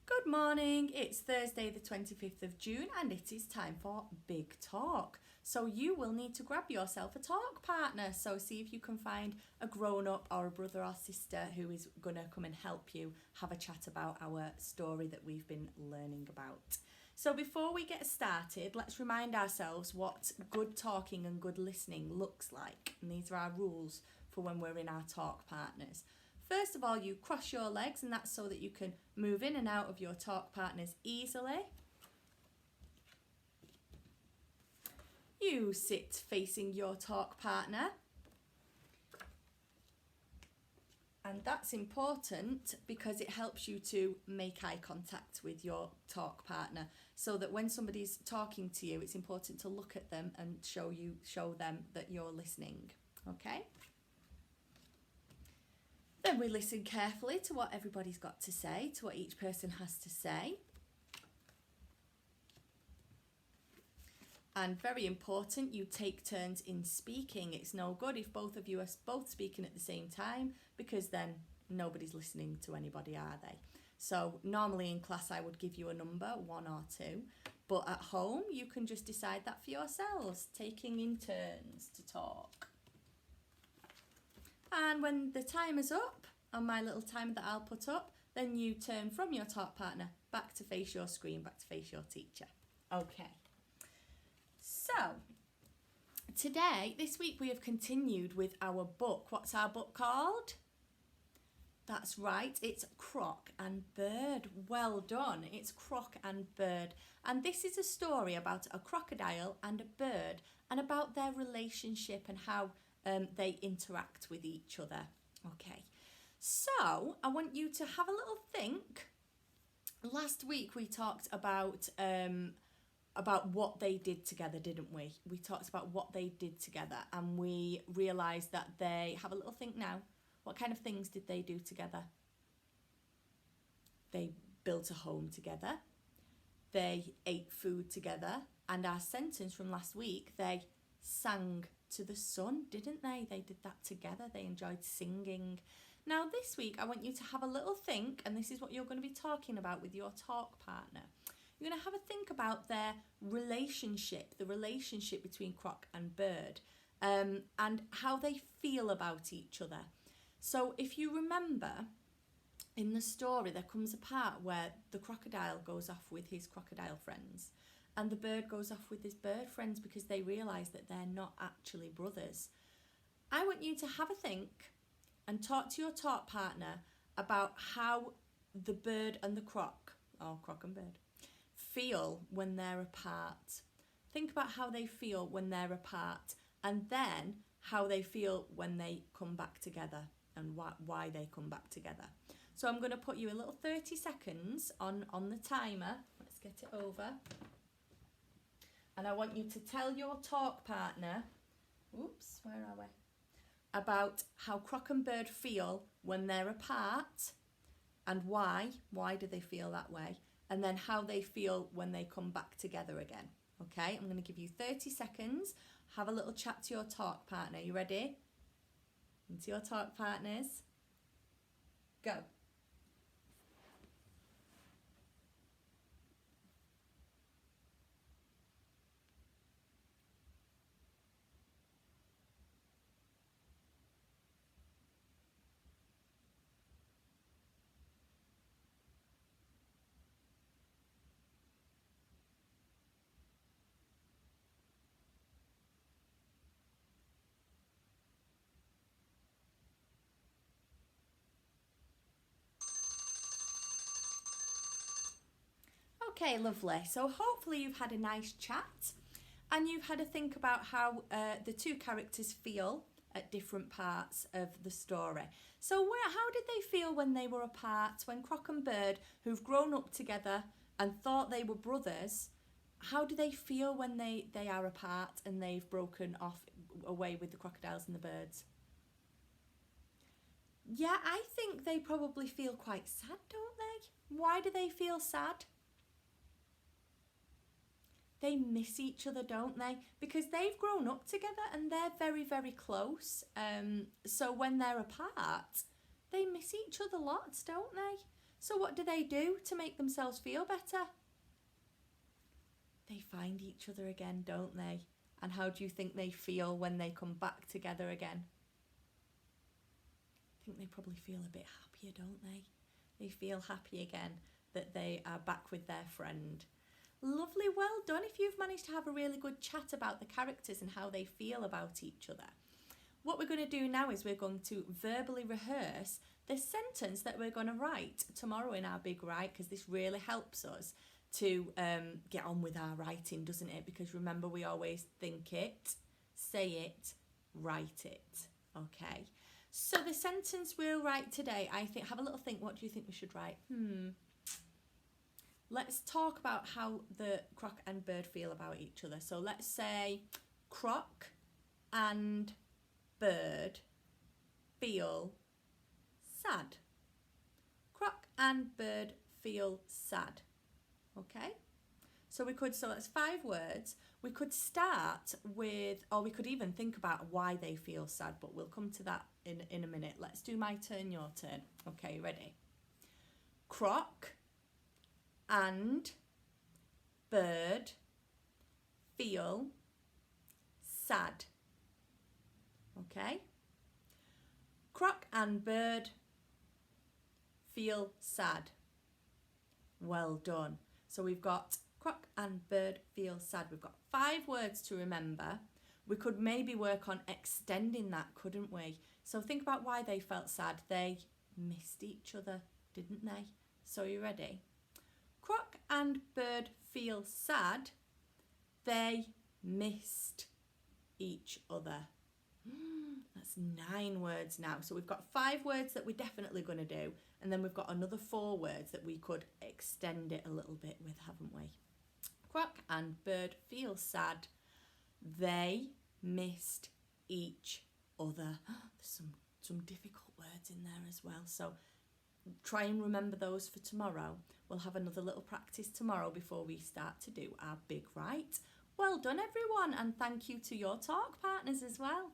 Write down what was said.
Good morning, it's Thursday the 25th of June and it is time for Big Talk. So you will need to grab yourself a talk partner. So see if you can find a grown-up or a brother or sister who is going to come and help you have a chat about our story that we've been learning about. So before we get started, let's remind ourselves what good talking and good listening looks like. And these are our rules for when we're in our talk partners. First of all, you cross your legs, and that's so that you can move in and out of your talk partners easily. You sit facing your talk partner. And that's important because it helps you to make eye contact with your talk partner, so that when somebody's talking to you, it's important to look at them and show them that you're listening. Okay? Then we listen carefully to what everybody's got to say, to what each person has to say. And very important, you take turns in speaking. It's no good if both of you are both speaking at the same time, because then nobody's listening to anybody, are they? So normally in class I would give you a number, 1 or 2. But at home you can just decide that for yourselves, taking in turns to talk. And when the timer's up, on my little timer that I'll put up, then you turn from your talk partner back to face your screen, back to face your teacher. Okay. So, this week we have continued with our book. What's our book called? That's right, it's Croc and Bird. Well done, it's Croc and Bird. And this is a story about a crocodile and a bird, and about their relationship and how they interact with each other. Okay, so I want you to have a little think. Last week we talked about what they did together, didn't we? We talked about what they did together, and we realised that they have a little think now. What kind of things did they do together? They built a home together. They ate food together. And our sentence from last week, they sang to the sun, didn't they? They did that together. They enjoyed singing. Now this week I want you to have a little think, and this is what you're going to be talking about with your talk partner. You're going to have a think about their relationship, the relationship between Croc and Bird, and how they feel about each other. So if you remember, in the story there comes a part where the crocodile goes off with his crocodile friends, and the bird goes off with his bird friends because they realise that they're not actually brothers. I want you to have a think and talk to your talk partner about how the bird and the croc, or Croc and Bird, feel when they're apart. Think about how they feel when they're apart, and then how they feel when they come back together, and why they come back together. So I'm going to put you a little 30 seconds on the timer. Let's get it over. And I want you to tell your talk partner, where are we? About how Croc and Bird feel when they're apart, and why do they feel that way, and then how they feel when they come back together again. Okay, I'm going to give you 30 seconds. Have a little chat to your talk partner. You ready? Into your talk partners. Go. Okay, lovely. So hopefully you've had a nice chat, and you've had a think about how the two characters feel at different parts of the story. So how did they feel when they were apart? When Croc and Bird, who've grown up together and thought they were brothers, how do they feel when they are apart and they've broken off away with the crocodiles and the birds? Yeah, I think they probably feel quite sad, don't they? Why do they feel sad? They miss each other, don't they? Because they've grown up together and they're very, very close. So when they're apart, they miss each other lots, don't they? So what do they do to make themselves feel better? They find each other again, don't they? And how do you think they feel when they come back together again? I think they probably feel a bit happier, don't they? They feel happy again that they are back with their friend. Lovely, well done if you've managed to have a really good chat about the characters and how they feel about each other. What we're going to do now is we're going to verbally rehearse the sentence that we're going to write tomorrow in our big write, because this really helps us to get on with our writing, doesn't it? Because remember, we always think it, say it, write it. Okay. So the sentence we'll write today, I think, have a little think. What do you think we should write? Let's talk about how the Croc and Bird feel about each other. So let's say Croc and Bird feel sad. Croc and Bird feel sad. Okay, so that's 5 words. We could start with, or we could even think about why they feel sad, but we'll come to that in a minute. Let's do my turn, your turn. Okay, ready? Croc and Bird feel sad. Okay? Croc and Bird feel sad. Well done. So we've got Croc and Bird feel sad. We've got 5 words to remember. We could maybe work on extending that, couldn't we? So think about why they felt sad. They missed each other, didn't they? So are you ready? Croc and Bird feel sad. They missed each other. That's 9 words now. So we've got 5 words that we're definitely going to do. And then we've got another 4 words that we could extend it a little bit with, haven't we? Croc and Bird feel sad. They missed each other. There's some difficult words in there as well. So try and remember those for tomorrow. We'll have another little practice tomorrow before we start to do our big write. Well done, everyone. And thank you to your talk partners as well.